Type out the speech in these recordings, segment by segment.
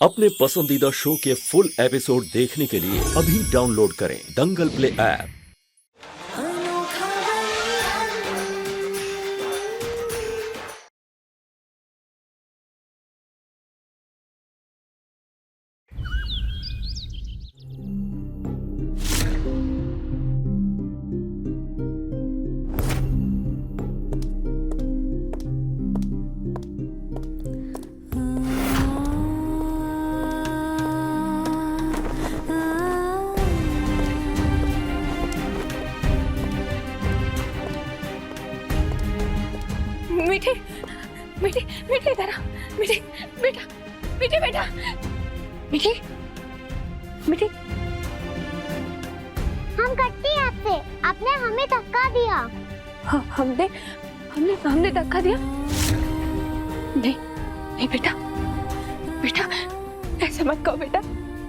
अपने पसंदीदा शो के फुल एपिसोड देखने के लिए अभी डाउनलोड करें दंगल प्ले ऐप। मीठी मीठी मीठी इधर आ। मीठी बेटा, मीठी बेटा, मीठी मीठी। हम कटती हैं आपसे, आपने हमें धक्का दिया। हाँ, हमने हमने हमने धक्का दिया? नहीं नहीं बेटा, बेटा ऐसा मत कहो बेटा,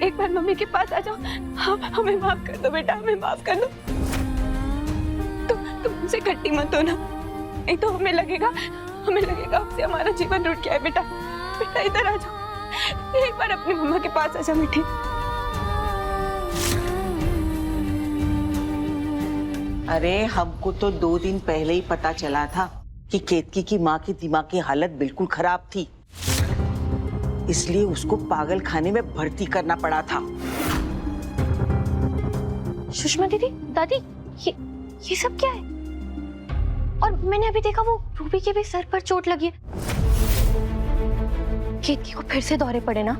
एक बार मम्मी के पास आ जाओ। हमें माफ कर दो बेटा, हमें माफ कर दो। तुम मुझसे खट्टी मत हो ना, नहीं तो हमें लगेगा आपसे हमारा जीवन रुक गया है। बेटा बेटा इधर आ जाओ, एक बार अपनी मम्मा के पास आ जाओ। मीठी अरे हमको तो 2 दिन पहले ही पता चला था कि केतकी की माँ की दिमाग की हालत बिल्कुल खराब थी, इसलिए उसको पागल खाने में भर्ती करना पड़ा था। सुषमा दीदी, दादी, ये सब क्या है? और मैंने अभी देखा वो रूबी के भी सर पर चोट लगी है। केतकी को फिर से दौरे पड़े ना?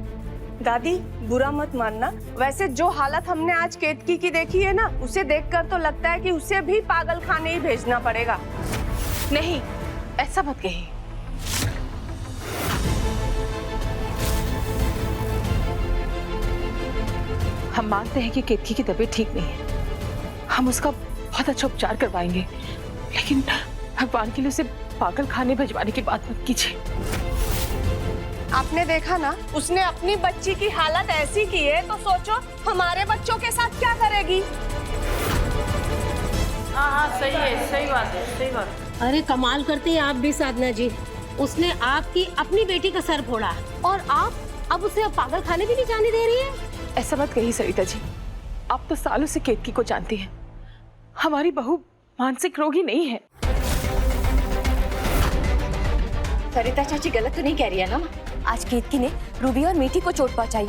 दादी बुरा मत मानना, वैसे जो हालत हमने आज केतकी की देखी है ना, उसे देखकर तो लगता है कि उसे भी पागल खाने ही भेजना पड़ेगा। नहीं, ऐसा मत कहिए। हम मानते हैं कि केतकी की तबीयत ठीक नहीं है, हम उसका बहुत अच्छा उपचार करवाएंगे, लेकिन भगवान के लिए उसे पागल खाने भिजवाने की बात मत कीजिए। आपने देखा ना, उसने अपनी बच्ची की हालत ऐसी की है, तो सोचो हमारे बच्चों के साथ क्या करेगी। हाँ, सही है, सही बात है, सही बात। अरे कमाल करते हैं आप भी साधना जी, उसने आपकी अपनी बेटी का सर फोड़ा और आप अब उसे पागल खाने भी नहीं जाने दे रही है। ऐसा मत कहिए सरिता जी, आप तो सालों से केतकी को जानती हैं। हमारी बहू मानसिक रोगी नहीं है। सरिता चाची गलत तो नहीं कह रही है ना? आज केतकी ने रूबी और मीठी को चोट पहुंचाई,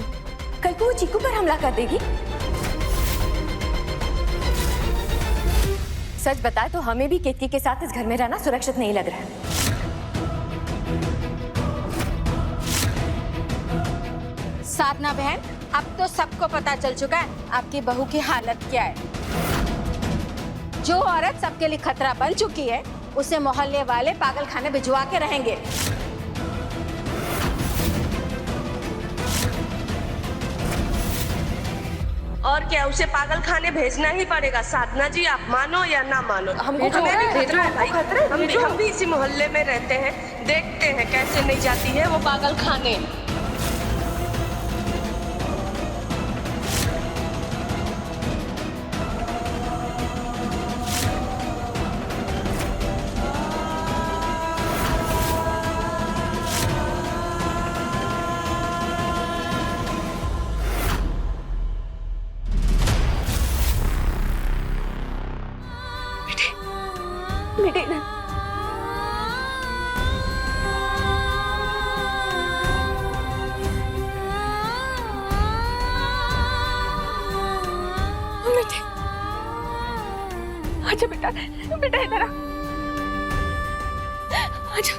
कल को वो चीकू पर हमला कर देगी। सच बताए तो हमें भी केतकी के साथ इस घर में रहना सुरक्षित नहीं लग रहा है। साधना बहन, अब तो सबको पता चल चुका है आपकी बहू की हालत क्या है। जो औरत सबके लिए खतरा बन चुकी है, उसे मोहल्ले वाले पागल खाने भिजवा के रहेंगे। और क्या, उसे पागल खाने भेजना ही पड़ेगा। साधना जी आप मानो या ना मानो, हमको खतरा है भाई। हम भी इसी मोहल्ले में रहते हैं, देखते हैं कैसे नहीं जाती है वो पागल खाने। मीठी मीठी, आजा बेटा, बेटा इधर आ, आजा।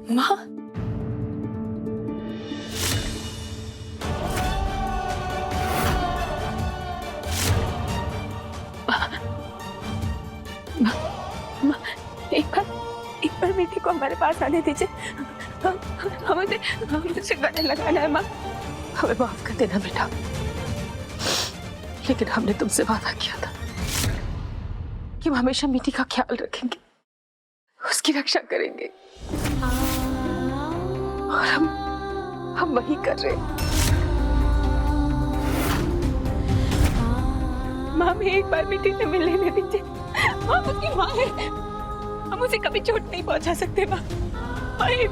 माँ, एक बार मीठी को हमारे पास आने दीजिए। हमें उसे गले लगाना है। माँ, हमें माफ कर देना बेटा, लेकिन हमने तुमसे वादा किया था कि हम हमेशा मीठी का ख्याल रखेंगे, उसकी रक्षा करेंगे, और हम वही कर रहे हैं। माँ, हमें एक बार मीठी से मिलने दीजिए। माँ उसकी माँ है, हम उसे कभी चोट नहीं पहुंचा सकते माँ। माँ एक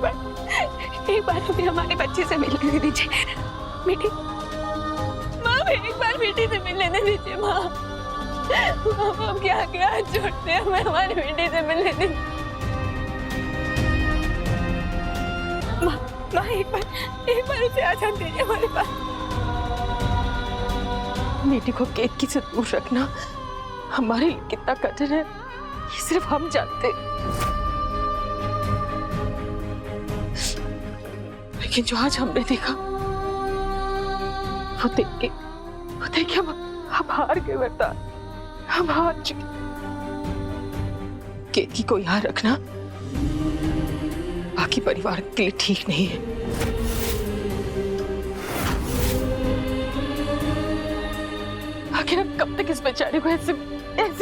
बार हमें हमारे बच्चे से मिलने दीजिए बेटी। माँ एक बार बेटी से मिलने दीजिए माँ। हम क्या क्या छोड़ते हैं, हमें हमारे बेटे से मिलने दीजिए माँ। एक बार उसे आजाद दीजिए हमारे पास। बेटी को केतकी से दूर रखना हमारे लिए कितना कठिन है ये सिर्फ हम जानते हैं। लेकिन जो आज हमने देखा वो देख के हम हार गए बेटा, हम हार चुके। केतकी को यहाँ रखना बाकी परिवार के लिए ठीक नहीं है। आखिर हम कब तक इस बेचारे को ऐसे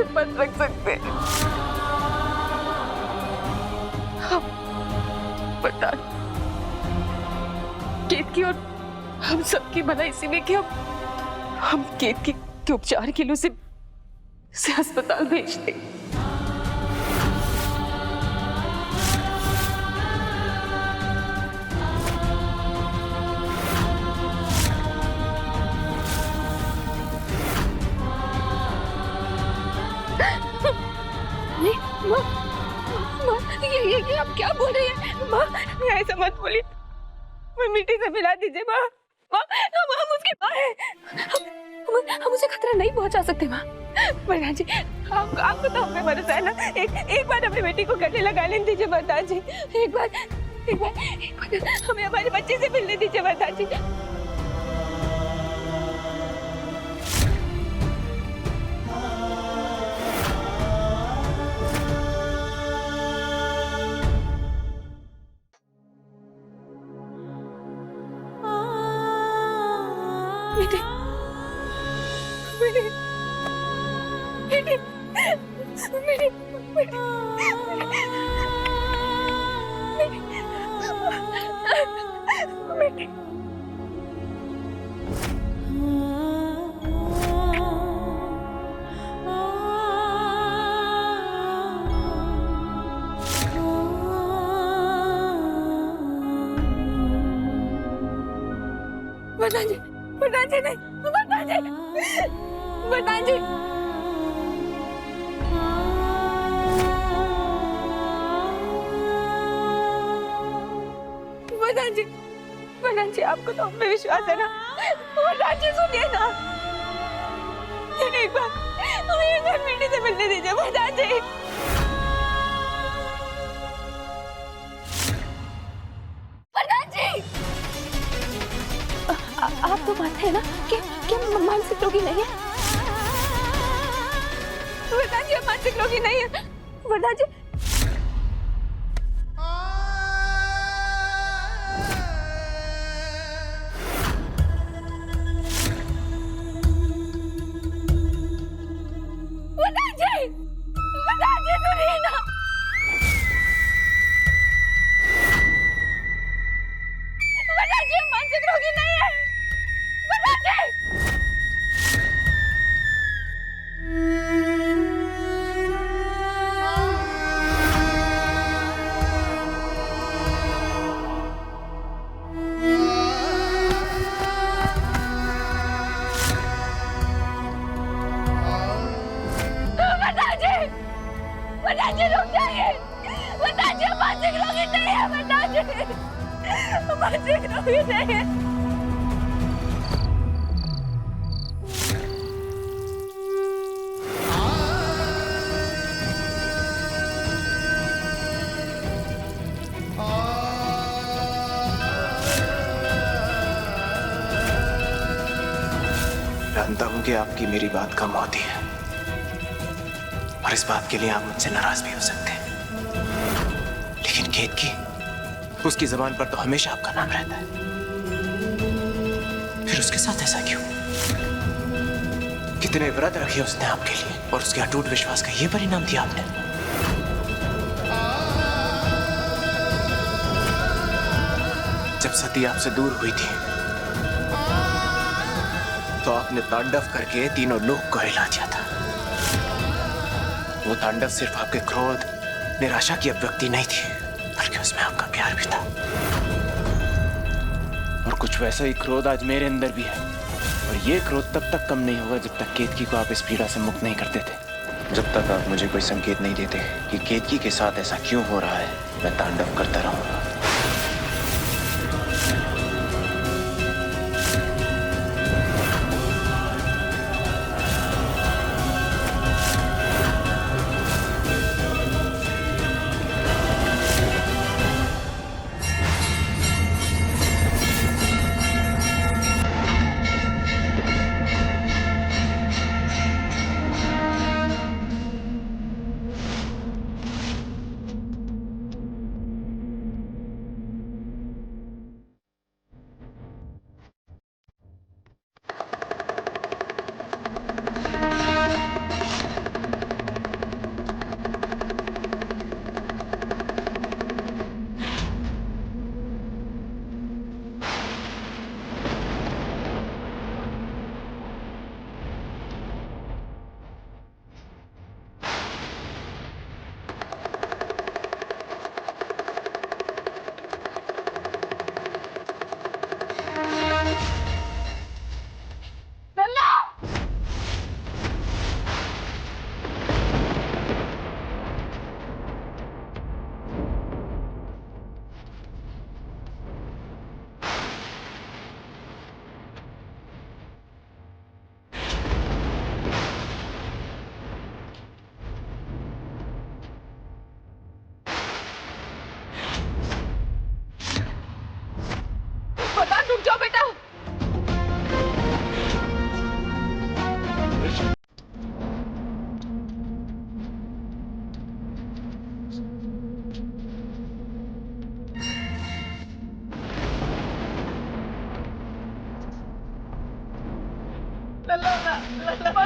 बंद रख सकते हैं? हम बता केतकी और हम सबकी भलाई इसी में कि हम केतकी के उपचार के लिए उसे अस्पताल भेज दें। ये आप क्या बोल रही हैं माँ? ऐसा मत बोलिए, मिट्टी से मिला दीजिए माँ। हम उसकी माँ हैं, हम उसे खतरा नहीं पहुंचा सकते माँ। प्रधान जी आपको तो हम पे भरोसा है ना। एक बार अपनी बेटी को गले लगा लेने दीजिए प्रधान जी। एक बार हमें हमारे बच्चे से मिलने दीजिए प्रधान जी। प्रधान जी नहीं, प्रधान जी प्रधान जी आपको तो हम पे विश्वास है ना। प्रधान जी सुनिए ना, एक बार मिट्टी से मिलने दीजिए प्रधान जी। प्रधान जी आप तो मानते हैं ना कि मानसिक रोगी नहीं है? प्रधान जी मानसिक रोगी नहीं है। प्रधान जी सुनिए ना। प्रधान जी मानसिक रोगी नहीं है। प्रधान जी रुक जाइए। प्रधान जी मानसिक रोगी नहीं है। प्रधान जी मानसिक रोगी नहीं है। जानता हूं कि आपकी मेरी बात कम होती है और इस बात के लिए आप मुझसे नाराज भी हो सकते हैं, लेकिन केतकी, उसकी जबान पर तो हमेशा आपका नाम रहता है। फिर उसके साथ ऐसा क्यों? कितने व्रत रखे उसने आपके लिए और उसके अटूट विश्वास का ये परिणाम दिया आपने। जब सती आपसे दूर हुई थी तो आपने तांडव करके तीनों लोक को हिला दिया था। वो तांडव सिर्फ आपके क्रोध, निराशा की अभिव्यक्ति नहीं थी, बल्कि उसमें आपका प्यार भी था। और कुछ वैसा ही क्रोध आज मेरे अंदर भी है, और ये क्रोध तब तक कम नहीं होगा जब तक केतकी को आप इस पीड़ा से मुक्त नहीं करते थे। जब तक आप मुझे कोई संकेत नहीं देते कि केतकी के साथ ऐसा क्यों हो रहा है, मैं तांडव करता रहूंगा।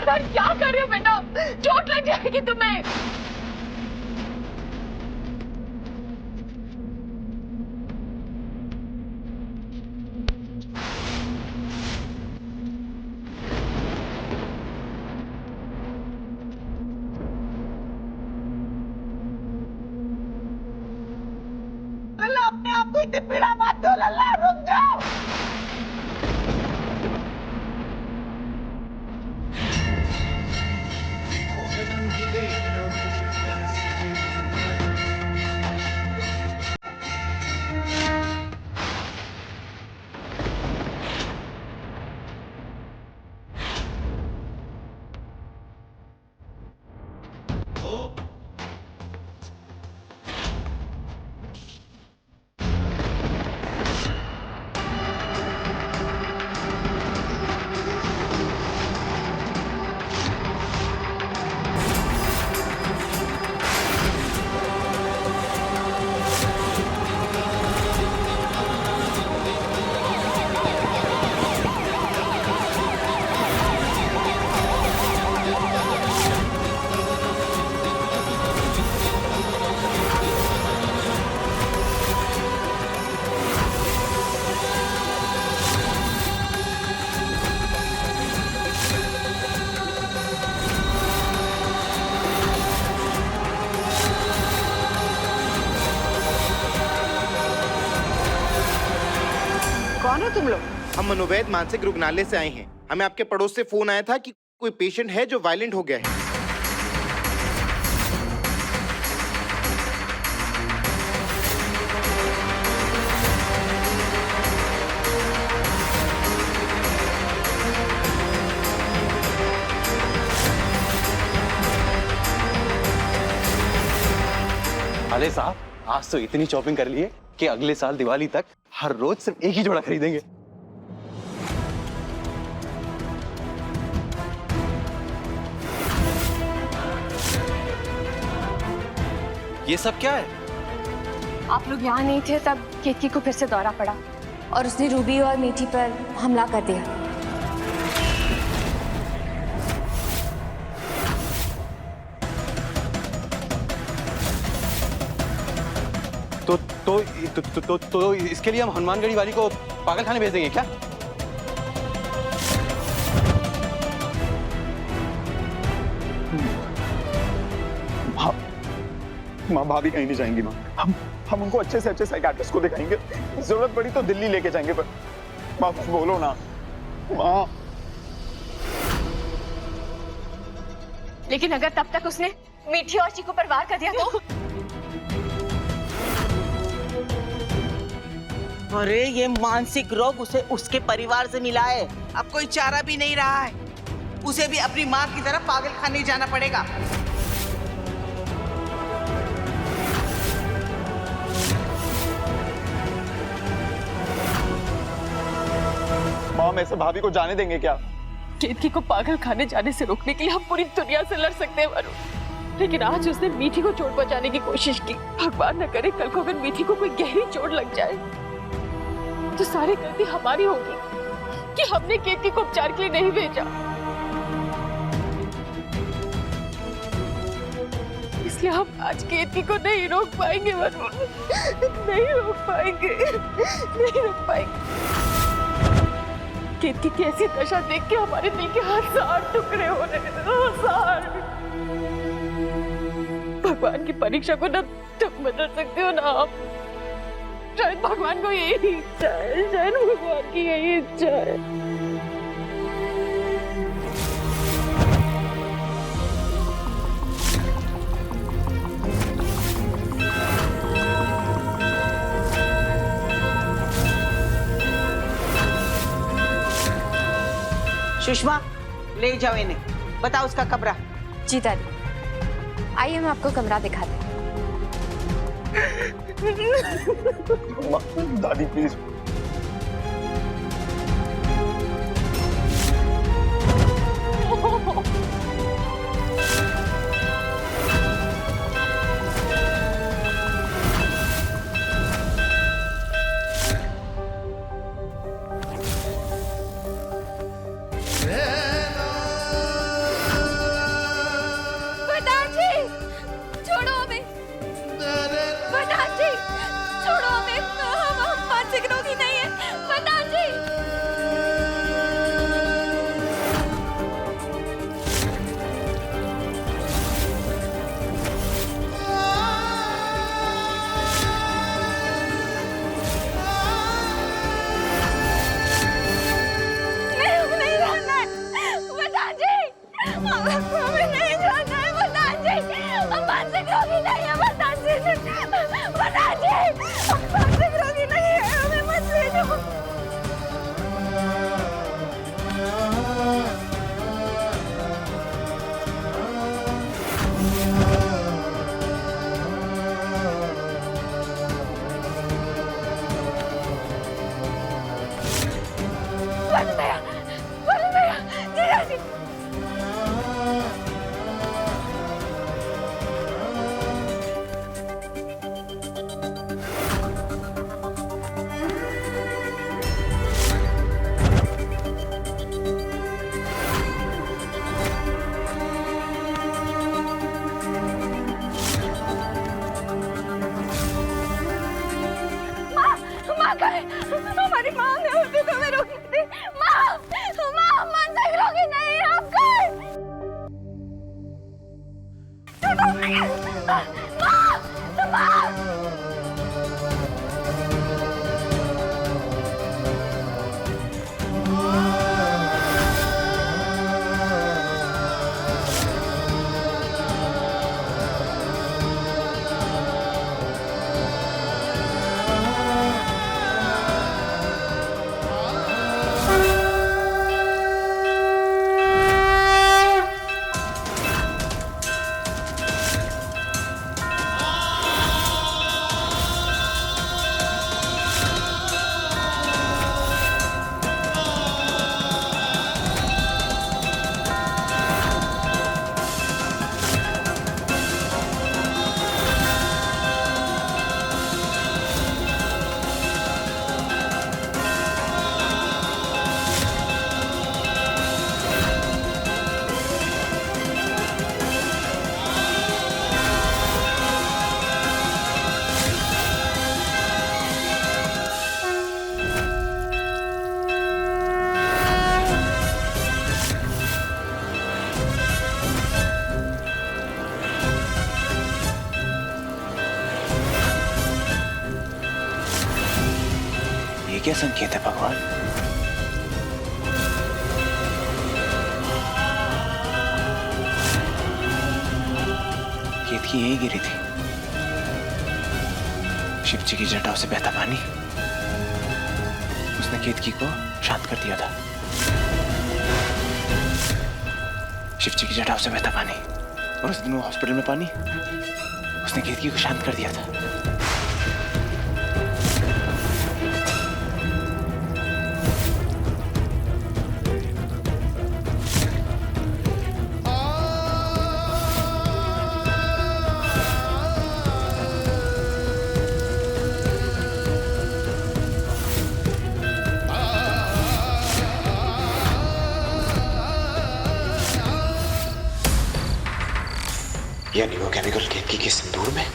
क्या कर रहे हो बेटा? चोट लग जाएगी तुम्हें। लल्ला अपने आप को इतनी पीड़ा मत दो। लल्ला रुक जाओ। कौन हो तुम लोग? हम मनोवैद मानसिक रुग्णालय से आए हैं। हमें आपके पड़ोस से फोन आया था कि कोई पेशेंट है जो वायलेंट हो गया है। अरे साहब, आज तो इतनी शॉपिंग कर ली है कि अगले साल दिवाली तक हर रोज सिर्फ एक ही जोड़ा खरीदेंगे। ये सब क्या है? आप लोग यहाँ नहीं थे तब केतकी को फिर से दौरा पड़ा और उसने रूबी और मीठी पर हमला कर दिया। तो इसके लिए हम हनुमानगढ़ी वाली को पागल खाने भेज देंगे क्या? माँ भाभी कहीं नहीं जाएंगी माँ। हम उनको अच्छे से अच्छे साइकियाट्रिस्ट को दिखाएंगे, जरूरत पड़ी तो दिल्ली लेके जाएंगे। पर माँ कुछ बोलो ना माँ। लेकिन अगर तब तक उसने मीठी और चीकू पर वार कर दिया तो? अरे ये मानसिक रोग उसे उसके परिवार से मिला है। अब कोई चारा भी नहीं रहा है, उसे भी अपनी माँ की तरह पागल खाने जाना पड़ेगा। माँ हम ऐसे भाभी को जाने देंगे क्या? केतकी को पागल खाने जाने से रोकने के लिए हम पूरी दुनिया से लड़ सकते हैं वरुण, लेकिन आज उसने मीठी को चोट पहुंचाने की कोशिश की। भगवान न करे कल को अगर मीठी को कोई गहरी चोट लग जाए तो सारी गलती हमारी होगी कि हमने केतकी को उपचार के लिए नहीं भेजा। इसलिए हम आज केतकी को नहीं रोक पाएंगे वरुण, नहीं रोक पाएंगे, नहीं रोक पाएंगे। केतकी की ऐसी दशा देख के हमारे दिल के 1000 टुकड़े हो रहे हैं, 1000। भगवान की परीक्षा को ना तुम बदल सकते हो ना आप। शायद भगवान को यही इच्छा है, शायद भगवान की यही इच्छा है। सुषमा ले जाओ इन्हें, बताओ उसका कमरा। जी दादी, आइए हम आपको कमरा दिखाते हैं। दादी प्लीज। हमारी माँ ने होती तो मैं रोक थी। माँ, माँ, माँ तक रोकी नहीं आपको। माँ, ये क्या संकेत है भगवान? केतकी यही गिरी थी। शिव जी की जटाओं से बहता पानी उसने केतकी को शांत कर दिया था। शिव जी की जटाओं से बहता पानी और उस दिन वो हॉस्पिटल में पानी उसने केतकी को शांत कर दिया था। यानी वो केमिकल केतकी के सिंदूर में?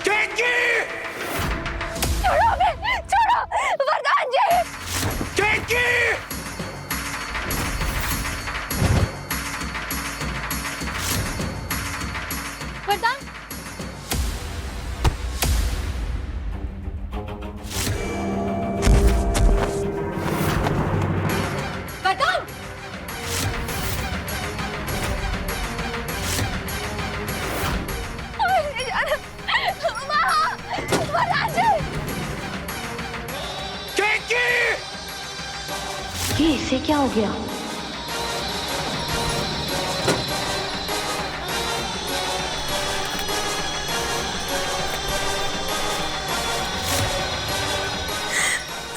केतकी! छोड़ो हमें, छोड़ो वरदान जी। केतकी! वरदान ये इसे क्या हो गया?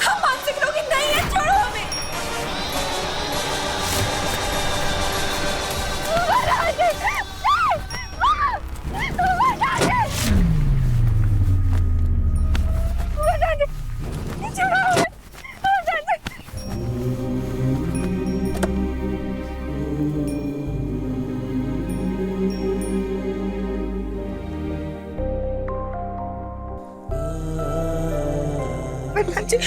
हम मानसिक रोगी नहीं है, छोड़ो हमें। वरदान जी, वरदान जी, छोड़ो हमें। वरदान जी।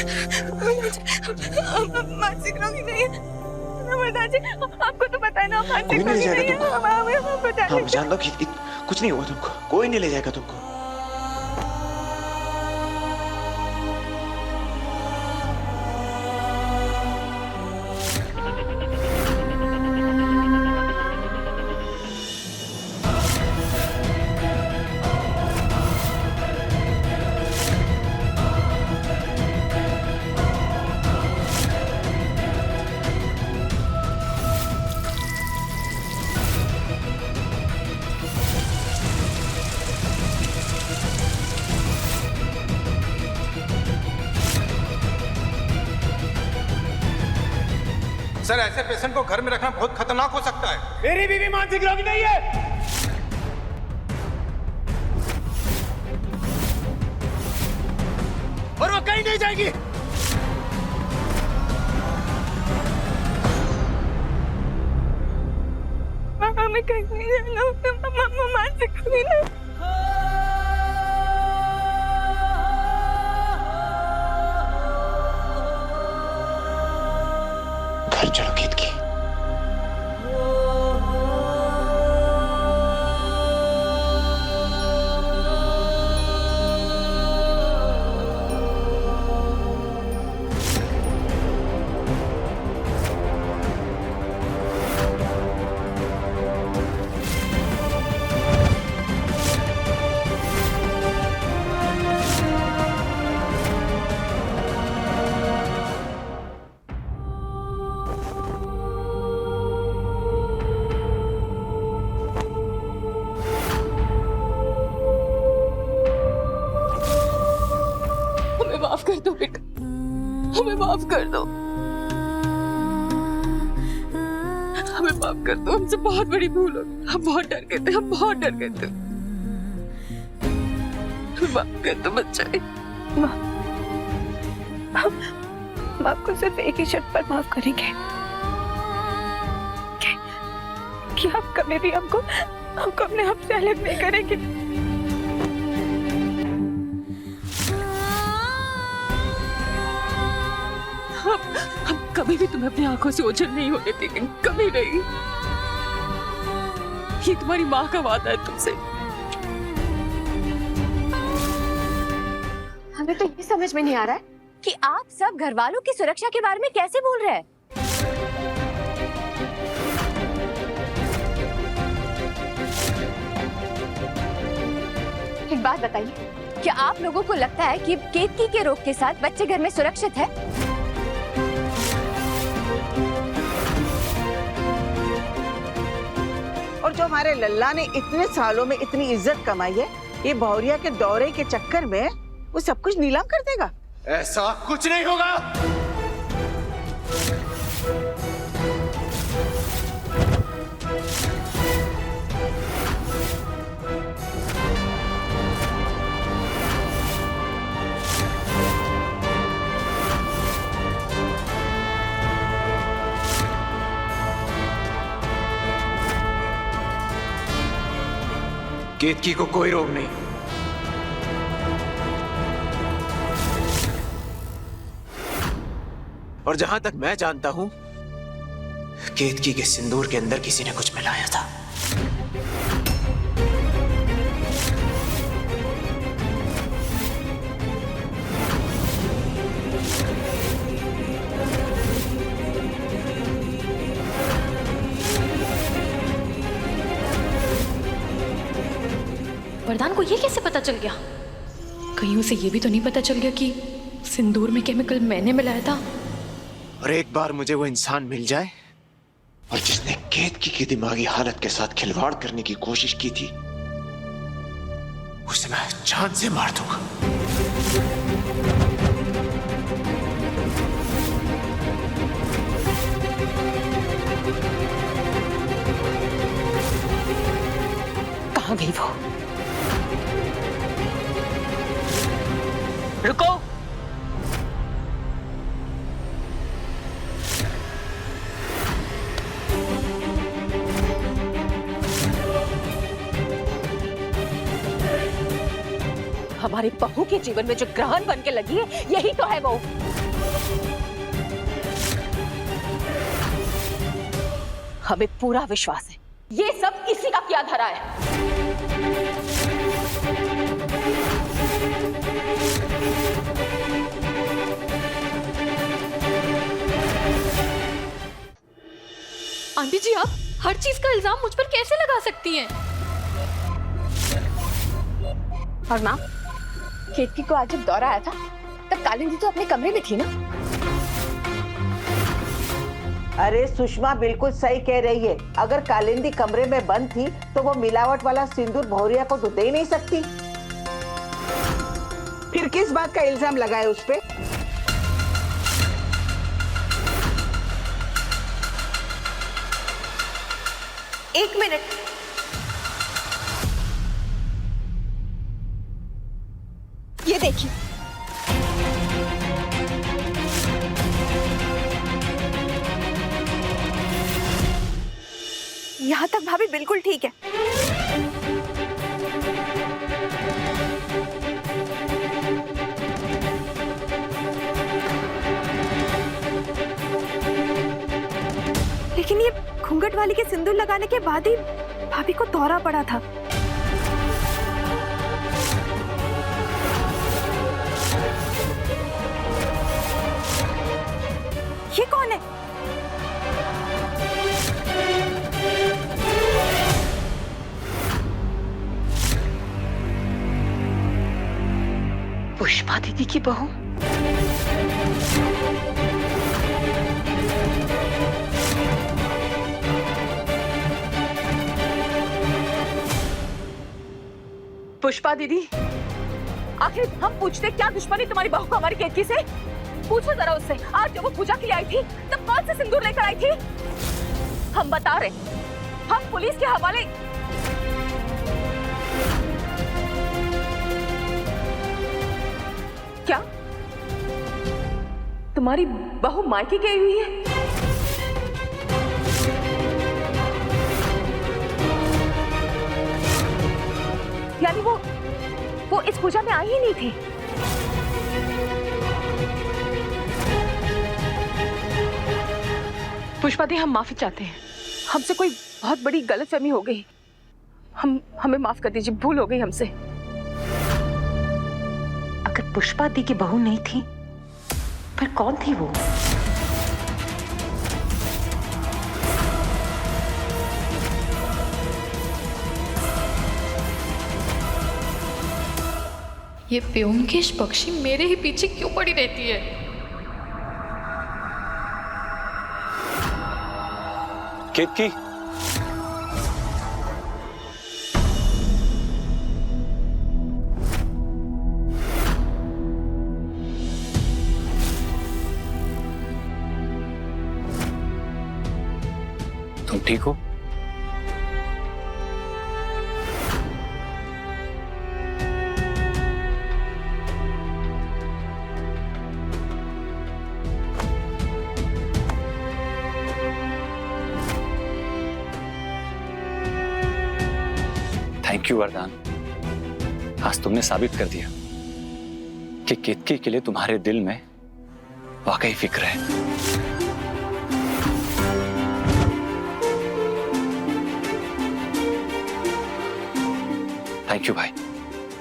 मानसिक रोगी नहीं है वरदान जी, आपको तो पता है ना, मानसिक रोगी नहीं है। हम जान लो कि कुछ नहीं हुआ तुमको, कोई नहीं ले जाएगा तुमको। सर, ऐसे पेशेंट को घर में रखना बहुत खतरनाक हो सकता है। मेरी बीवी मानसिक रोगी नहीं है। और वो कहीं नहीं जाएगी। हमें कहीं नहीं जाना, मानसिक रोगी नहीं। घर चलो केतकी। माफ कर दो बेटा, हमें माफ कर दो, हमें माफ कर दो। हमसे बहुत बड़ी भूल हो गई। हम बहुत डर गए थे, हम बहुत डर गए थे। माफ कर दो बच्चा। हम आपको सिर्फ एक ही शर्त पर माफ करेंगे कि आप कभी भी हमको अपने आप से अलग नहीं करेंगे। हम कभी भी तुम्हें अपनी आंखों से ओझल नहीं होने देंगे, कभी नहीं। ये तुम्हारी माँ का वादा है तुमसे। हमें तो ये समझ में नहीं आ रहा है कि आप सब घर वालों की सुरक्षा के बारे में कैसे बोल रहे हैं। एक बात बताइए, क्या आप लोगों को लगता है कि केतकी के रोग के साथ बच्चे घर में सुरक्षित है? और जो हमारे लल्ला ने इतने सालों में इतनी इज्जत कमाई है, ये भौरिया के दौरे के चक्कर में वो सब कुछ नीलाम कर देगा? ऐसा कुछ नहीं होगा। केतकी को कोई रोग नहीं। और जहां तक मैं जानता हूं, केतकी के सिंदूर के अंदर किसी ने कुछ मिलाया था। वरदान को ये कैसे पता चल गया? कहीं उसे ये भी तो नहीं पता चल गया कि सिंदूर में केमिकल मैंने मिलाया था? और एक बार मुझे वो इंसान मिल जाए और जिसने केतकी की दिमागी हालत के साथ खिलवाड़ करने की कोशिश की थी, उसे मैं जान से मार दूंगा। कहाँ गई वो? रुको। हमारी बहू के जीवन में जो ग्रहण बन के लगी है, यही तो है वो। हमें पूरा विश्वास है ये सब इसी का किया धरा है। आंटी जी, आप हर चीज का इल्जाम मुझ पर कैसे लगा सकती हैं? और माँ, केतकी को आज जब दौरा आया था तब कालिंदी तो अपने कमरे में थी ना? अरे सुषमा बिल्कुल सही कह रही है। अगर कालिंदी कमरे में बंद थी तो वो मिलावट वाला सिंदूर भौरिया को तो दे नहीं सकती। फिर किस बात का इल्जाम लगाए उस पे? एक मिनट, ये देखिए। यहाँ तक भाभी बिल्कुल ठीक है। लेकिन ये घूंघट वाली के सिंदूर लगाने के बाद ही भाभी को दौरा पड़ा था। ये कौन है? पुष्पा दीदी की बहू। पुष्पा दीदी, आखिर हम पूछते क्या दुश्मनी तुम्हारी बहू को हमारी केतकी से? पूछो जरा उससे, आज जब वो पूजा के लिए आई थी तब कौन सा सिंदूर लेकर आई थी? हम बता रहे, हम पुलिस के हवाले। क्या तुम्हारी बहू मायके गई हुई है? यानी वो इस पूजा में आई ही नहीं थी। पुष्पा दी, हम माफी चाहते हैं। हमसे कोई बहुत बड़ी गलतफहमी हो गई। हमें माफ कर दीजिए, भूल हो गई हमसे। अगर पुष्पा दी की बहू नहीं थी, फिर कौन थी वो? ये ब्योमकेश पक्षी मेरे ही पीछे क्यों पड़ी रहती है? केतकी, तुम ठीक हो? थैंक यू वरदान, आज तुमने साबित कर दिया कि केतकी के लिए तुम्हारे दिल में वाकई फिक्र है। थैंक यू भाई।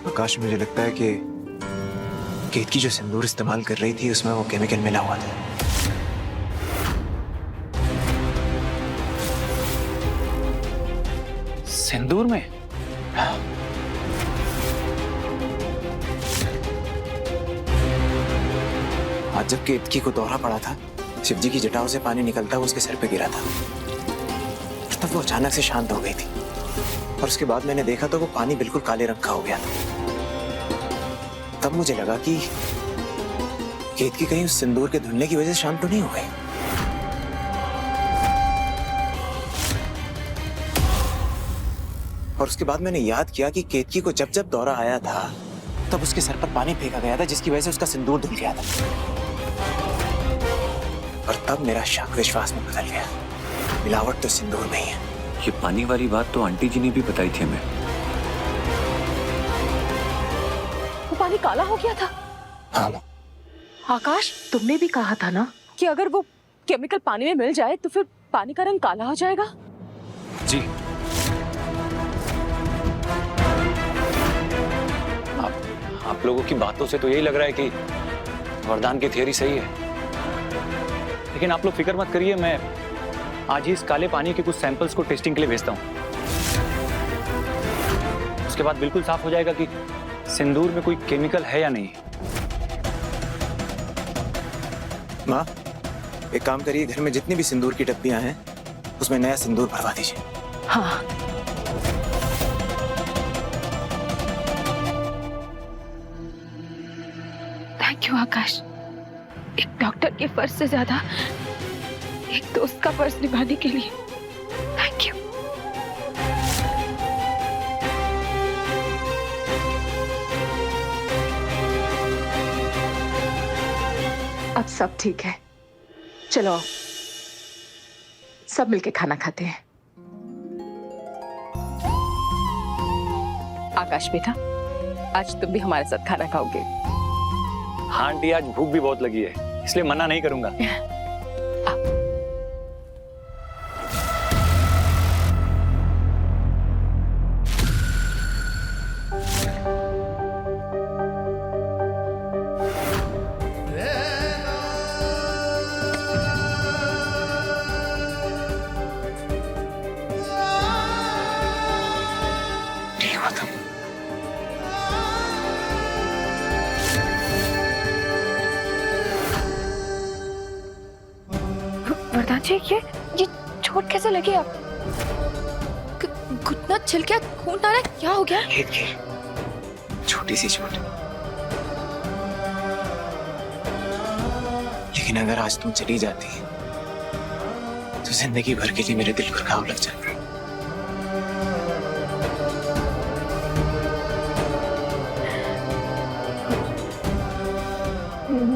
आकाश, मुझे लगता है कि केतकी जो सिंदूर इस्तेमाल कर रही थी उसमें वो केमिकल मिला हुआ था। सिंदूर में? आज जब केतकी को दौरा पड़ा था, शिवजी की जटाओं से पानी निकलता हुआ उसके सर पे गिरा था, तब वो अचानक से शांत हो गई थी। और उसके बाद मैंने देखा तो वो पानी बिल्कुल काले रंग का हो गया था। तब मुझे लगा कि केतकी कहीं उस सिंदूर के धुलने की वजह से शांत तो नहीं हो गई। और उसके बाद मैंने याद किया कि केतकी को जब जब दौरा आया था तब उसके सर पर पानी फेंका गया था, जिसकी वजह से उसका सिंदूर धुल गया था। और तब मेरा शक विश्वास में बदल गया, मिलावट तो सिंदूर में ही है। ये पानी वाली बात तो आंटी जी ने भी बताई थी हमें। वो पानी काला हो गया था। हाँ आकाश, तुमने भी कहा था ना कि अगर वो केमिकल पानी में मिल जाए तो फिर पानी का रंग काला हो जाएगा। जी, आप लोगों की बातों से तो यही लग रहा है कि वरदान की थियरी सही है। लेकिन आप लोग फिक्र मत करिए, मैं आज ही इस काले पानी के कुछ सैंपल्स को टेस्टिंग के लिए भेजता हूं। उसके बाद बिल्कुल साफ हो जाएगा कि सिंदूर में कोई केमिकल है या नहीं। माँ, एक काम करिए, घर में जितनी भी सिंदूर की डब्बियां हैं उसमें नया सिंदूर भरवा दीजिए। हाँ। थैंक यू आकाश, एक डॉक्टर के फर्ज से ज्यादा एक दोस्त का फर्ज निभाने के लिए थैंक यू। अब सब ठीक है, चलो सब मिलके खाना खाते हैं। आकाश बेटा, आज तुम भी हमारे साथ खाना खाओगे। हाँ आंटी, आज भूख भी बहुत लगी है, इसलिए मना नहीं करूंगा। वरदान जी, ये चोट कैसे लगी आप? घुटना छिल गया, खून आ रहा है, क्या हो गया? छोटी सी चोट, लेकिन अगर आज तुम चली जाती तो जिंदगी भर के लिए मेरे दिल पर घाव लग जाता।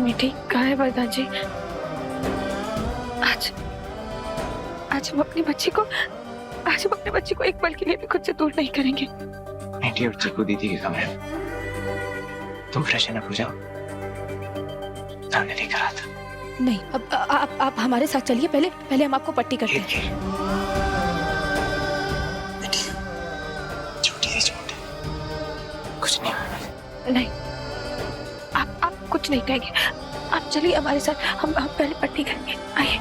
मीठी कहाँ है वरदान जी? आज हम अपनी बच्ची को एक पल के लिए भी खुद से दूर नहीं करेंगे। बेटी और चीकू दीदी के कमरे में, तुम फ्रेशन अप हो जाओ, सामने लेकर आता। नहीं, अब आप हमारे साथ चलिए, पहले हम आपको पट्टी करते हैं। छोटी सी चोट है, कुछ नहीं होगा। नहीं, आप कुछ नहीं कहेंगे। आप चलिए हमारे साथ, हम पहले पट्टी करेंगे, आइए।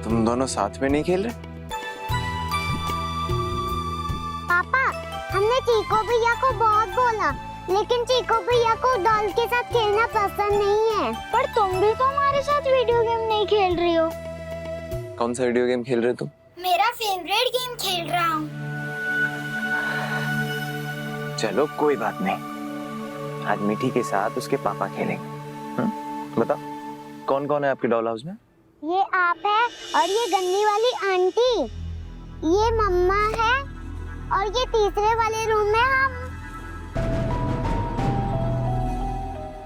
तुम दोनों साथ में नहीं खेल रहे? पापा, हमने चीको भैया को बहुत बोला, लेकिन चीको भैया को डॉल के साथ खेलना पसंद नहीं है। पर तुम भी तो हमारे साथ वीडियो गेम नहीं खेल रही हो। कौन सा वीडियो गेम खेल रहे हो तुम? मेरा फेवरेट गेम खेल रहा हूँ। चलो कोई बात नहीं, आज मीठी के साथ उसके पापा खेलेंगे। बताओ कौन कौन है आपके डॉल हाउस में? ये आप है और ये गन्नी वाली आंटी, ये मम्मा है और ये तीसरे वाले रूम में हम।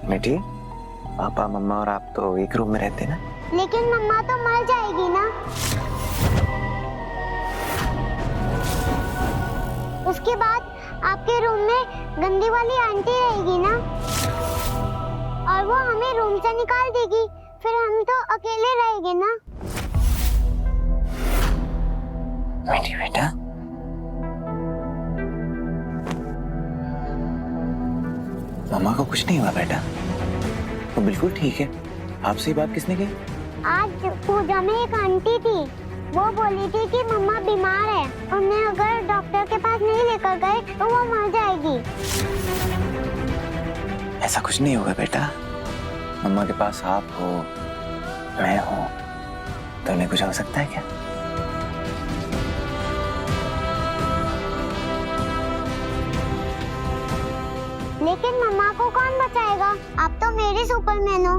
मीठी, पापा मम्मा और आप तो एक रूम में रहते ना? लेकिन मम्मा तो मर जाएगी ना। उसके बाद आपके रूम में गंदी वाली आंटी रहेगी ना, और वो हमें रूम से निकाल देगी, फिर हम तो अकेले रहेंगे ना। मीठी बेटा, मम्मा को कुछ नहीं हुआ बेटा, वो बिल्कुल ठीक है। आपसे ये बात किसने कही? आज पूजा में एक आंटी थी, वो बोली थी कि मम्मा बीमार है, उन्हें अगर डॉक्टर के पास नहीं लेकर गए तो वो मर जाएगी। ऐसा कुछ नहीं होगा बेटा, मम्मा के पास आप हो, मैं हूँ, तो उन्हें कुछ हो सकता है क्या? लेकिन मम्मा को कौन बचाएगा? आप तो मेरे सुपरमैन हो,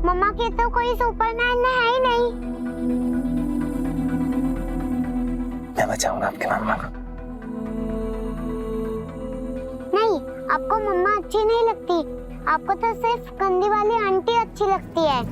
मम्मा के तो कोई सुपरमैन है ही नहीं। मैं बचाऊंगा आपके मम्मा को। नहीं, आपको मम्मा अच्छी नहीं लगती, आपको तो सिर्फ गंदी वाली आंटी अच्छी लगती है।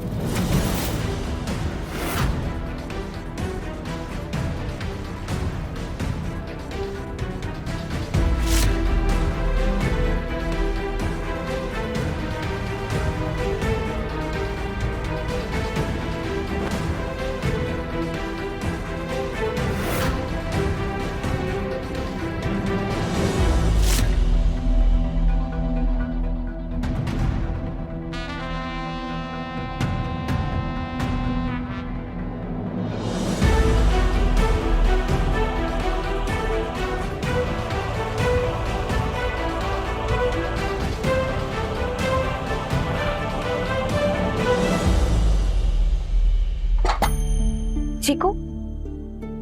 चीकू,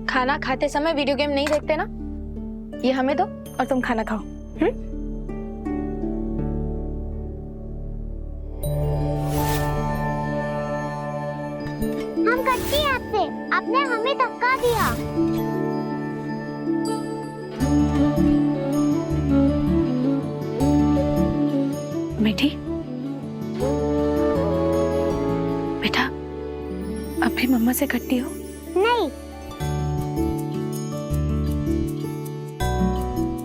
खाना खाते समय वीडियो गेम नहीं देखते ना? ये हमें दो और तुम खाना खाओ। हम करते हैं आपसे, आपने हमें धक्का दिया। मीठी बेटा, अब भी मम्मा से कटती हो? नहीं,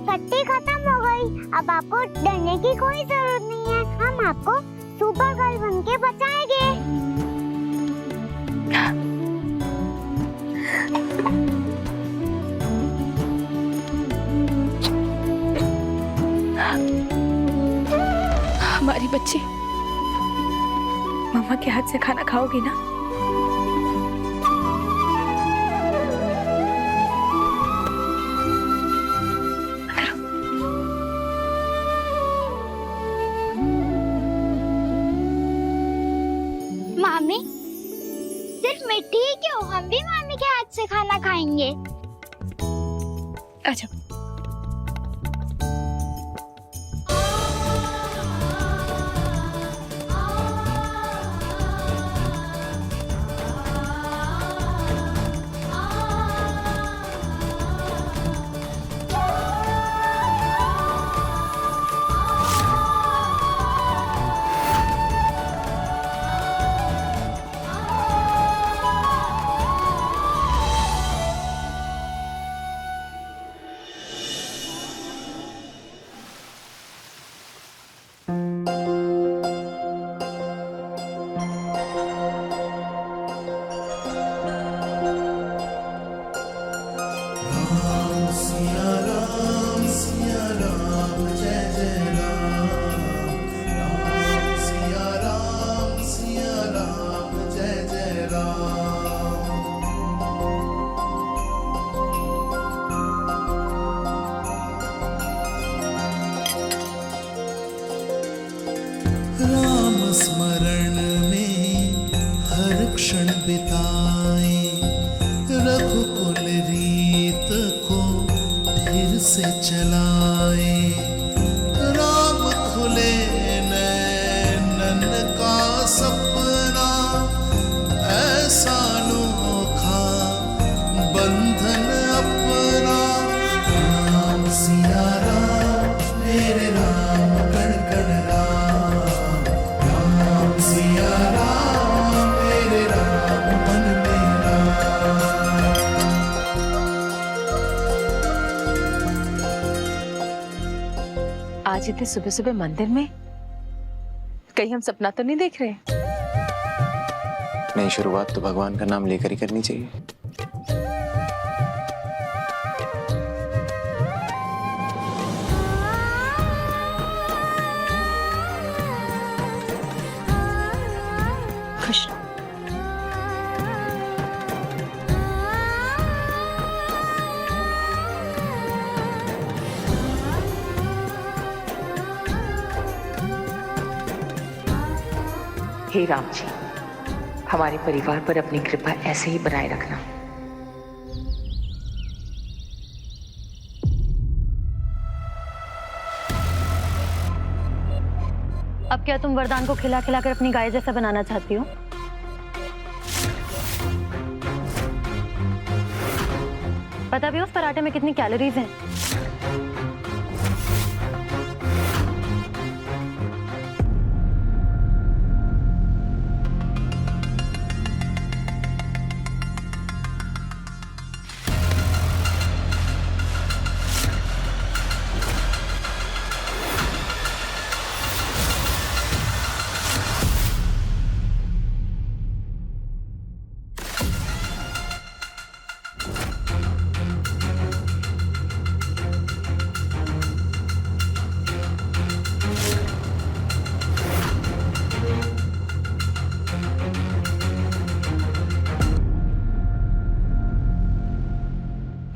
कट्टी खत्म हो गई, अब आपको डरने की कोई जरूरत नहीं है, हम आपको सुपर गर्ल बन के बचाएंगे। हमारी बच्ची मम्मा के हाथ से खाना खाओगी ना? मामी, सिर्फ मिट्टी ही क्यों, हम भी मामी के हाथ से खाना खाएंगे। अच्छा, क्षण बिताए, रघुकुल रीत को फिर से चलाए। राम खुले नैनन का सपना, ऐसा अनोखा बंधन अपना। राम सिया राम मेरे राम कण कण राम, राम सिया राम मेरे राम मन मेरा। आज इतने सुबह सुबह मंदिर में, कहीं हम सपना तो नहीं देख रहे? नई शुरुआत तो भगवान का नाम लेकर ही करनी चाहिए। खुश रहो। हे राम जी, हमारे परिवार पर अपनी कृपा ऐसे ही बनाए रखना। अब क्या तुम वरदान को खिला खिला कर अपनी गाय जैसा बनाना चाहती हो? पता भी उस पराठे में कितनी कैलोरीज हैं?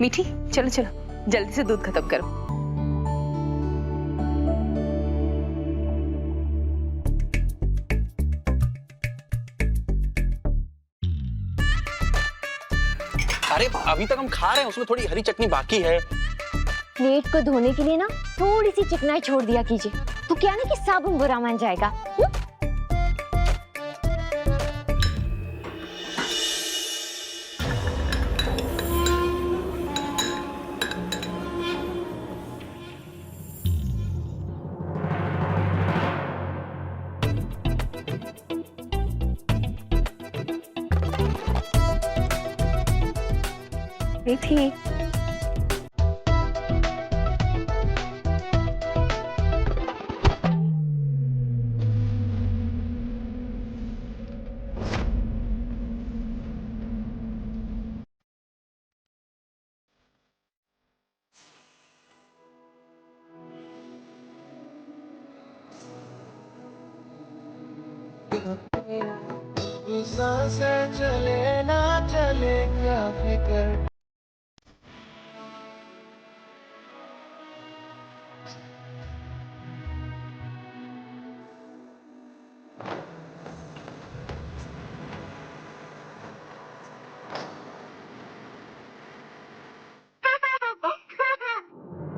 मीठी, चलो चलो जल्दी से दूध खत्म करो। अरे अभी तक हम खा रहे हैं, उसमें थोड़ी हरी चटनी बाकी है। प्लेट को धोने के लिए ना थोड़ी सी चिकनाई छोड़ दिया कीजिए, तो क्या ना कि साबुन बुरा मान जाएगा। मीठी, सांसें चले ना चले क्या फिकर।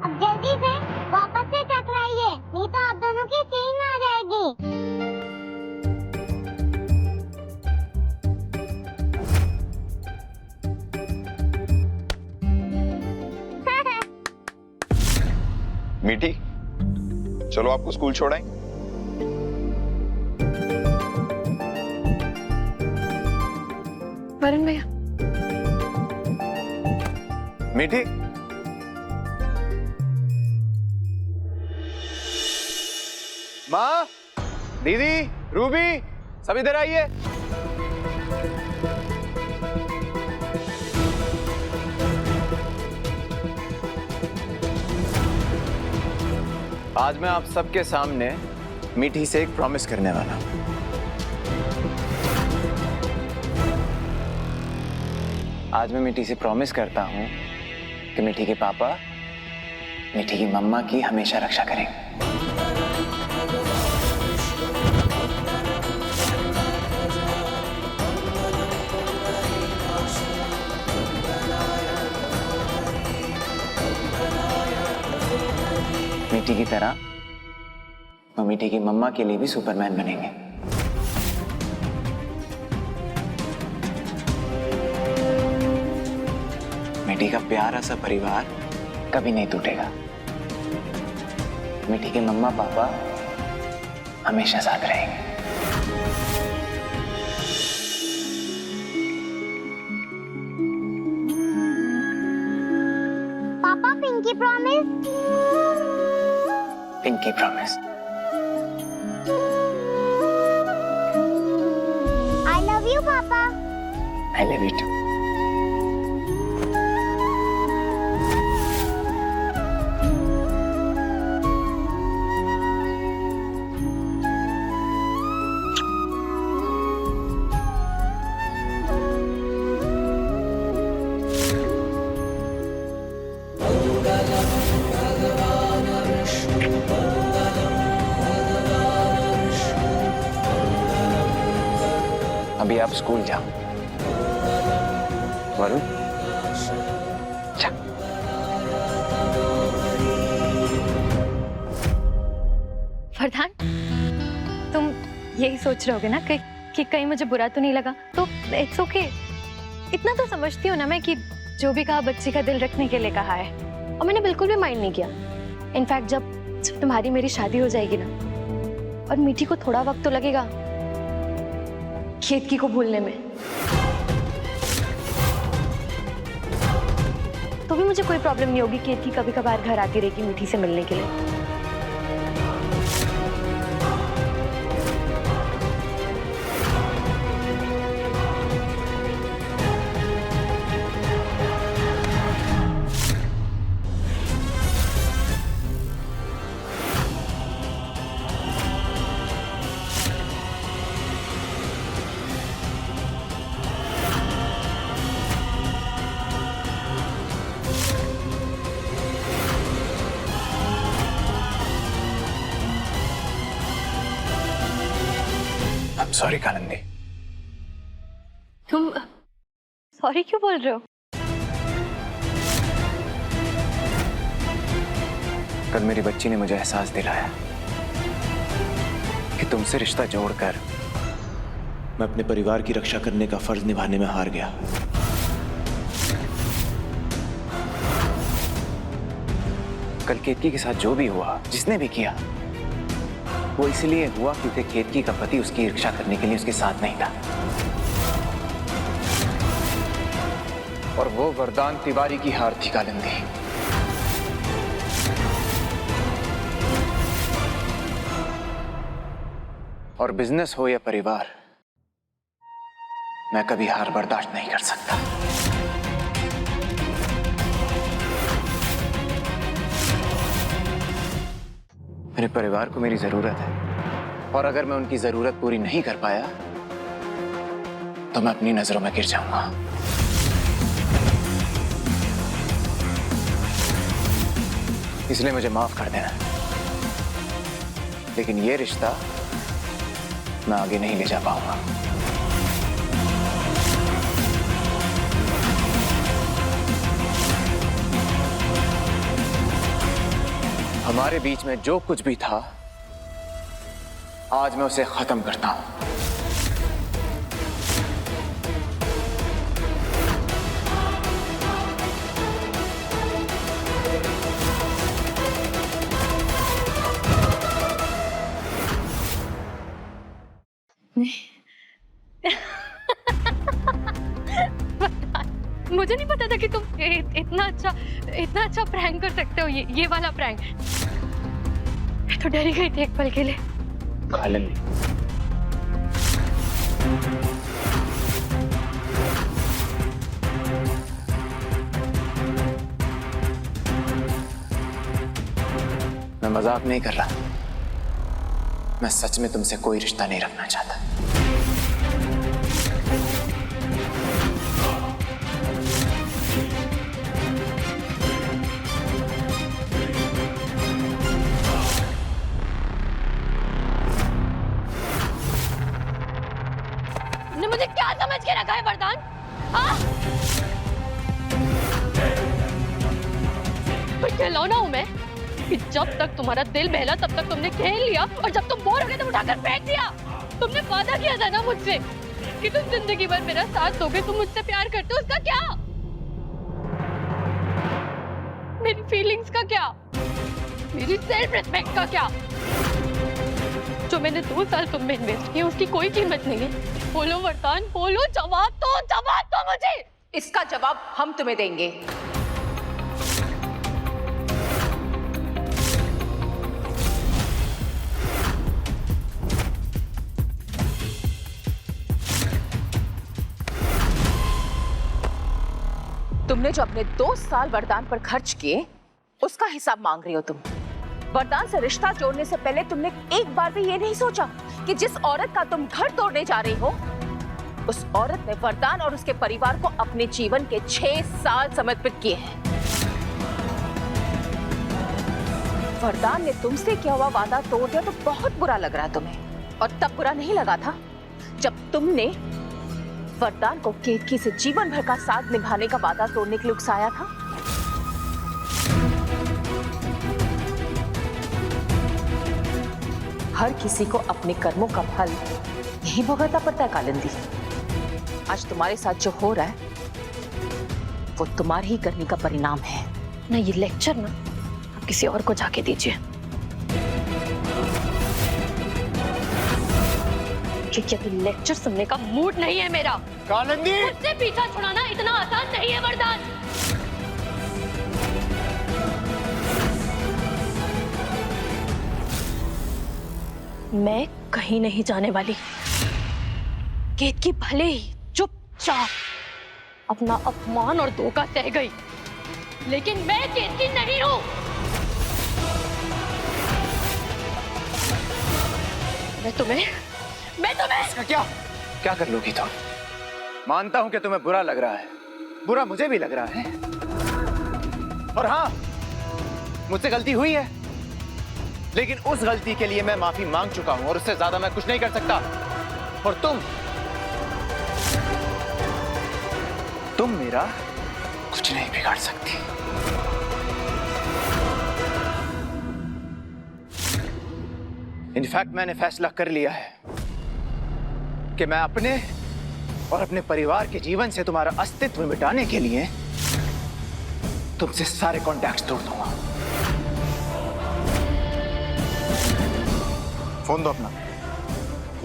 अब जल्दी से वापस से टकराइए, नहीं तो आप दोनों की सीन आ जाएगी। मीठी, चलो आपको स्कूल छोड़ाएं। वरुण भैया। मीठी, माँ, दीदी, रूबी, सब इधर आइए। आज मैं आप सबके सामने मीठी से एक प्रॉमिस करने वाला हूं। आज मैं मीठी से प्रॉमिस करता हूं कि मीठी के पापा मीठी की मम्मा की हमेशा रक्षा करेंगे। मीठी की तरह वो मीठी की मम्मा के लिए भी सुपरमैन बनेंगे। मीठी का प्यारा सा परिवार कभी नहीं टूटेगा। मीठी के मम्मा पापा हमेशा साथ रहेंगे। पापा pinky promise. Pinky promise. I love you papa. I love you too. अभी आप स्कूल जाओ। वरुण जा। फरहान, तुम यही सोच रहे होगे ना कि कहीं मुझे बुरा तो नहीं लगा? तो इट्स ओके। इतना तो समझती हूँ ना मैं कि जो भी कहा बच्ची का दिल रखने के लिए कहा है, और मैंने बिल्कुल भी माइंड नहीं किया। इनफैक्ट जब तुम्हारी मेरी शादी हो जाएगी ना, और मीठी को थोड़ा वक्त तो लगेगा केतकी को भूलने में, तो भी मुझे कोई प्रॉब्लम नहीं होगी। केतकी कभी कभार घर आती रहेगी मीठी से मिलने के लिए। सॉरी कालिंदी। तुम सॉरी क्यों बोल रहे हो? कल मेरी बच्ची ने मुझे एहसास दिलाया कि तुमसे रिश्ता जोड़कर मैं अपने परिवार की रक्षा करने का फर्ज निभाने में हार गया। कल केतकी के साथ जो भी हुआ, जिसने भी किया, वो इसलिए हुआ क्योंकि केतकी का पति उसकी रक्षा करने के लिए उसके साथ नहीं था। और वो वरदान तिवारी की हार थी कालिंदी। और बिजनेस हो या परिवार, मैं कभी हार बर्दाश्त नहीं कर सकता। मेरे परिवार को मेरी जरूरत है, और अगर मैं उनकी जरूरत पूरी नहीं कर पाया तो मैं अपनी नजरों में गिर जाऊंगा। इसलिए मुझे माफ कर देना, लेकिन ये रिश्ता मैं आगे नहीं ले जा पाऊंगा। हमारे बीच में जो कुछ भी था, आज मैं उसे खत्म करता हूं। मुझे नहीं पता था कि तुम इतना अच्छा प्रैंक कर सकते हो। ये वाला प्रैंक, मैं तो डर ही गई थी एक पल के लिए। कालिंदी, मैं मजाक नहीं कर रहा। मैं सच में तुमसे कोई रिश्ता नहीं रखना चाहता। मुझे क्या समझ के रखा है वरदान? कोई खिलौना हूं मैं? कि जब तक तुम्हारा दिल बहला तब तक तुमने खेल लिया और जब तुम बोर हो गए तो उठाकर फेंक दिया। तुमने वादा किया था ना मुझसे कि तुम जिंदगी भर मेरा साथ दोगे, तुम मुझसे प्यार करते हो, उसका क्या? मेरी फीलिंग्स का क्या? मेरी सेल्फ रिस्पेक्ट का क्या? जो मैंने 2 साल तुम में इन्वेस्ट किया उसकी कोई कीमत नहीं है। बोलो वरदान, बोलो, जवाब दो मुझे। इसका जवाब हम तुम्हें देंगे। तुमने जो अपने 2 साल वरदान पर खर्च किए उसका हिसाब मांग रही हो तुम। वरदान से रिश्ता जोड़ने से पहले तुमने एक बार भी ये नहीं सोचा कि जिस औरत का तुम घर तोड़ने जा रही हो उस औरत ने वरदान और उसके परिवार को अपने जीवन के 6 साल समर्पित किए हैं। वरदान ने तुमसे किया हुआ वादा तोड़ दिया तो बहुत बुरा लग रहा है तुम्हें, और तब बुरा नहीं लगा था जब तुमने वरदान को केतकी से जीवन भर का साथ निभाने का वादा तोड़ने के लिए उकसाया था। हर किसी को अपने कर्मों का फल यही भुगतना पड़ता है कालिंदी। आज तुम्हारे साथ जो हो रहा है वो तुम्हारी ही करनी का परिणाम है ना। ये लेक्चर ना आप किसी और को जाके दीजिए, क्योंकि अभी लेक्चर सुनने का मूड नहीं है मेरा। कालिंदी, मुझसे पीछा छुड़ाना इतना आसान नहीं है वरदान। मैं कहीं नहीं जाने वाली। केतकी भले ही चुपचाप अपना अपमान और धोखा सह गई, लेकिन मैं केतकी नहीं हूं। मैं तुम्हें इसका क्या कर लोगी तुम? मानता हूं कि तुम्हें बुरा लग रहा है, बुरा मुझे भी लग रहा है, और हाँ मुझसे गलती हुई है, लेकिन उस गलती के लिए मैं माफी मांग चुका हूं और उससे ज्यादा मैं कुछ नहीं कर सकता। और तुम मेरा कुछ नहीं बिगाड़ सकती। इनफैक्ट मैंने फैसला कर लिया है कि मैं अपने और अपने परिवार के जीवन से तुम्हारा अस्तित्व मिटाने के लिए तुमसे सारे कॉन्टैक्ट्स तोड़ दूंगा। फोन दो अपना।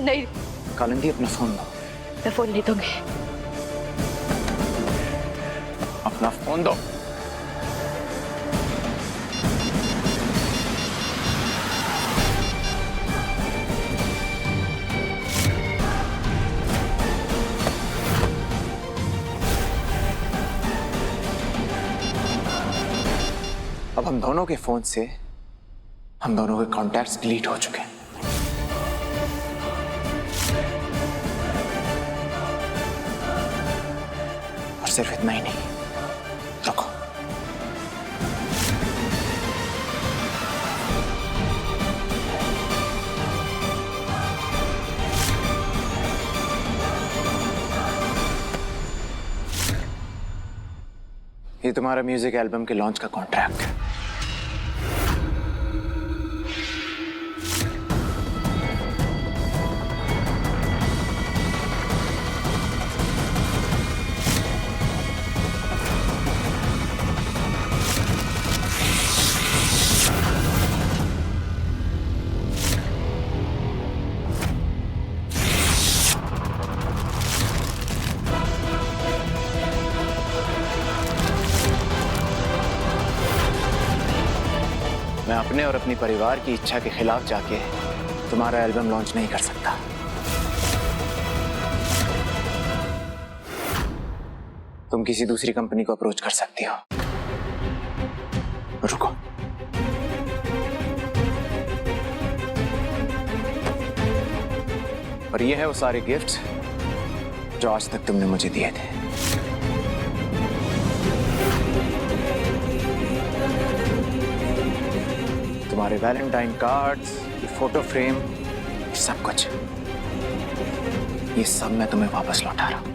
नहीं कालिंदी, अपना फोन दो। मैं फोन नहीं दूंगी। अपना फोन दो। अब हम दोनों के फोन से हम दोनों के कॉन्टैक्ट्स डिलीट हो चुके हैं। और सिर्फ इतना ही नहीं, रुको, ये तुम्हारा म्यूजिक एल्बम के लॉन्च का कॉन्ट्रैक्ट है। मैं अपने और अपनी परिवार की इच्छा के खिलाफ जाके तुम्हारा एल्बम लॉन्च नहीं कर सकता। तुम किसी दूसरी कंपनी को अप्रोच कर सकती हो। रुको, और ये है वो सारे गिफ्ट्स जो आज तक तुमने मुझे दिए थे। तुम्हारे वैलेंटाइन कार्ड्स, ये फोटो फ्रेम, ये सब कुछ, ये सब मैं तुम्हें वापस लौटा रहा हूं।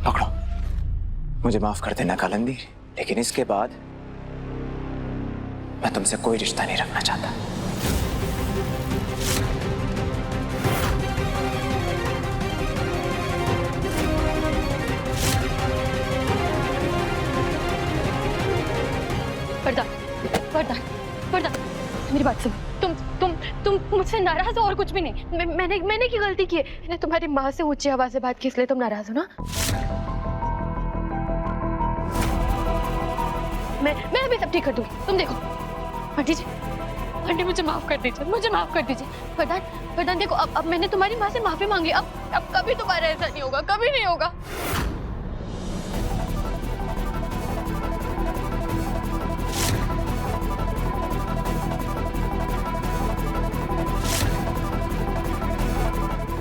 पकड़ो, मुझे माफ कर देना कालिंदी, लेकिन इसके बाद मैं तुमसे कोई रिश्ता नहीं रखना चाहता। वरदान, वरदान, वरदान, मेरी बात सुनो। तुम मुझसे नाराज हो और कुछ भी नहीं। मैंने क्या गलती की है? मैंने तुम्हारी माँ से ऊंची आवाज से बात की, इसलिए तुम नाराज हो ना? मैं अभी सब ठीक कर दूंगी, तुम देखो। आंटी जी, आंटी मुझे माफ कर दीजिए, मुझे माफ कर दीजिए। वरदान, वरदान देखो, अब मैंने तुम्हारी माँ से माफी मांगी। अब कभी दोबारा ऐसा नहीं होगा, कभी नहीं होगा।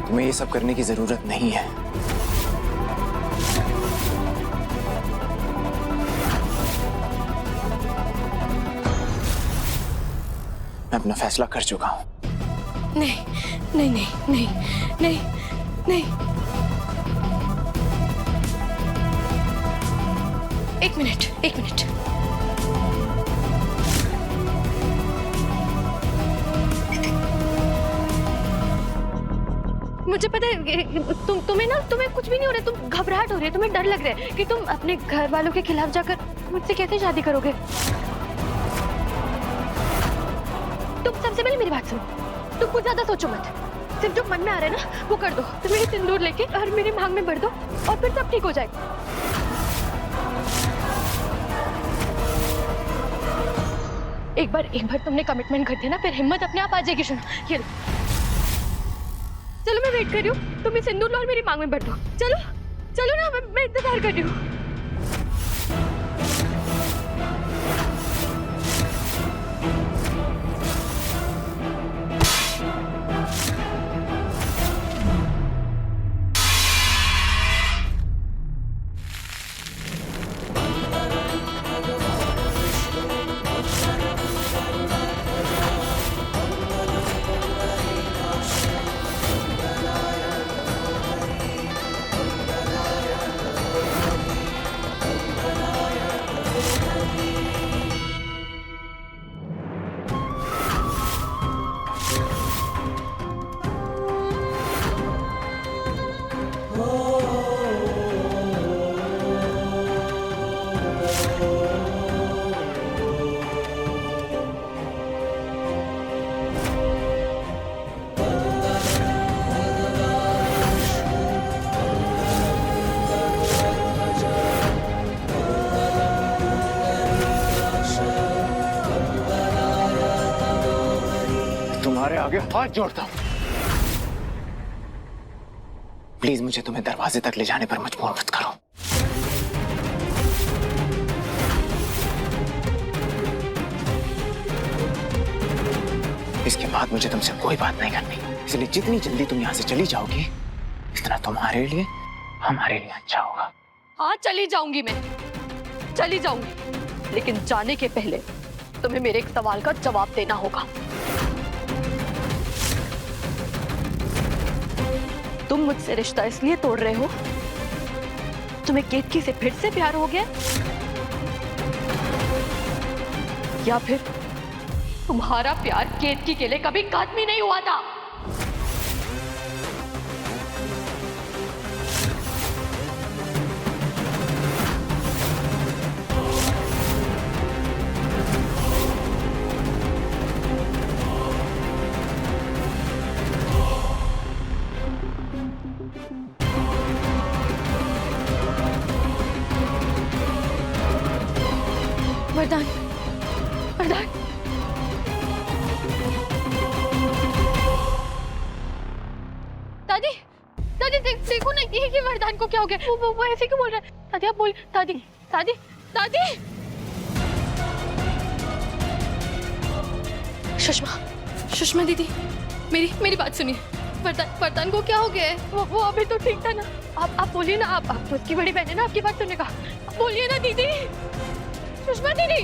तुम्हें ये सब करने की जरूरत नहीं है। मैं अपना फैसला कर चुका हूं। नहीं नहीं नहीं नहीं नहीं नहीं। एक मिनट, एक मिनट। मुझे पता है तुम्हें कुछ भी नहीं हो रहा है। तुम घबराहट हो रही है, तुम्हें डर लग रहा है कि तुम अपने घर वालों के खिलाफ जाकर मुझसे कैसे शादी करोगे। तुम सबसे पहले मेरी बात सुनो, तुम कुछ ज्यादा सोचो मत। सिर्फ जो मन में आ रहा है ना वो कर दो। तुम मेरी सिंदूर लेके और मेरी मांग में भर दो और फिर सब ठीक हो जाएगा। एक बार तुमने कमिटमेंट कर दिया ना, फिर हिम्मत अपने आप आ जाएगी। सुनो ये लो। चलो मैं वेट कर रही हूँ, तुम सिंदूर लो और मेरी मांग में भर दो। चलो चलो ना, मैं इंतजार कर रही हूँ। तुम्हारे आगे हाथ जोड़ता हूं। प्लीज मुझे तुम्हें दरवाजे तक ले जाने पर मजबूर मत करो। इसके बाद मुझे तुमसे कोई बात नहीं करनी, इसलिए जितनी जल्दी तुम यहाँ से चली जाओगी इतना तुम्हारे लिए हमारे लिए अच्छा होगा। हाँ चली जाऊंगी, मैं चली जाऊंगी, लेकिन जाने के पहले तुम्हें मेरे एक सवाल का जवाब देना होगा। तुम मुझसे रिश्ता इसलिए तोड़ रहे हो, तुम्हें केतकी से फिर से प्यार हो गया, या फिर तुम्हारा प्यार केतकी के लिए कभी काटमी नहीं हुआ था? वरदान, वरदान, दादी, दादी देखो ना ये वरदान को क्या हो गया? वो ऐसे क्यों बोल रहा है? दादी आप बोल, दादी, दादी, दादी। सुषमा दीदी, मेरी बात सुनिए। वरदान को क्या हो गया है? वो अभी तो ठीक था ना। आप बोलिए ना, आप उसकी बड़ी बहन है ना, आपकी बात सुनने का। बोलिए ना दीदी, सुषमा दीदी।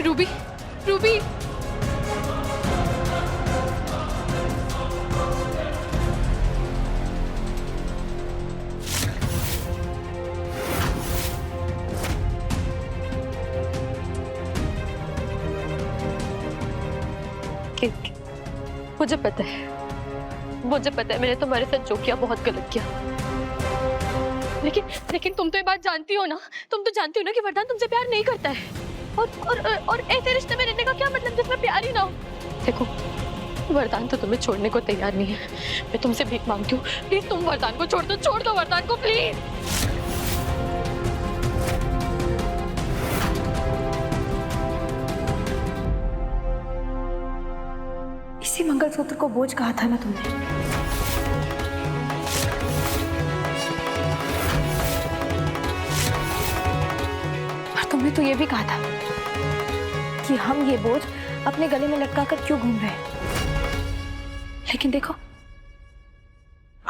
रूबी, रूबी, ठीक, मुझे पता है मैंने तुम्हारे साथ जो किया बहुत गलत किया। लेकिन तुम तो ये बात जानती हो ना, तुम तो जानती हो ना कि वरदान तुमसे प्यार नहीं करता है। और ऐसे रिश्ते में रहने का क्या मतलब जिसमें प्यार ही ना हो। देखो, वरदान तो तुम्हें छोड़ने को तैयार नहीं है। मैं तुमसे भीख मांगती हूँ, प्लीज तुम वरदान को छोड़ दो वरदान को प्लीज। इसी मंगलसूत्र को बोझ कहा था ना तुमने। और तुमने तो ये भी कहा था कि हम ये बोझ अपने गले में लटका कर क्यों घूम रहे हैं। लेकिन देखो,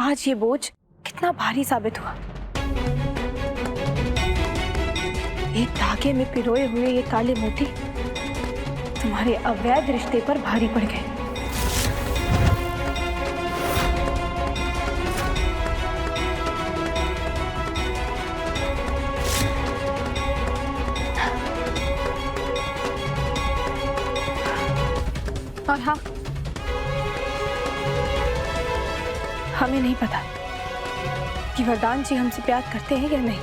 आज ये बोझ कितना भारी साबित हुआ। एक धागे में पिरोए हुए ये काले मोती तुम्हारे अवैध रिश्ते पर भारी पड़ गए। और हाँ, हमें नहीं पता कि वरदान जी हमसे प्यार करते हैं या नहीं,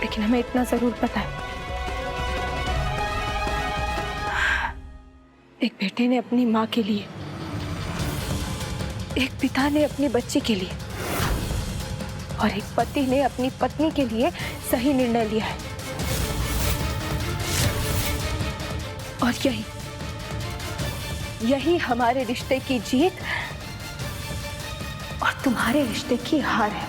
लेकिन हमें इतना जरूर पता है, एक बेटे ने अपनी माँ के लिए, एक पिता ने अपनी बच्ची के लिए और एक पति ने अपनी पत्नी के लिए सही निर्णय लिया है। और यही हमारे रिश्ते की जीत और तुम्हारे रिश्ते की हार है।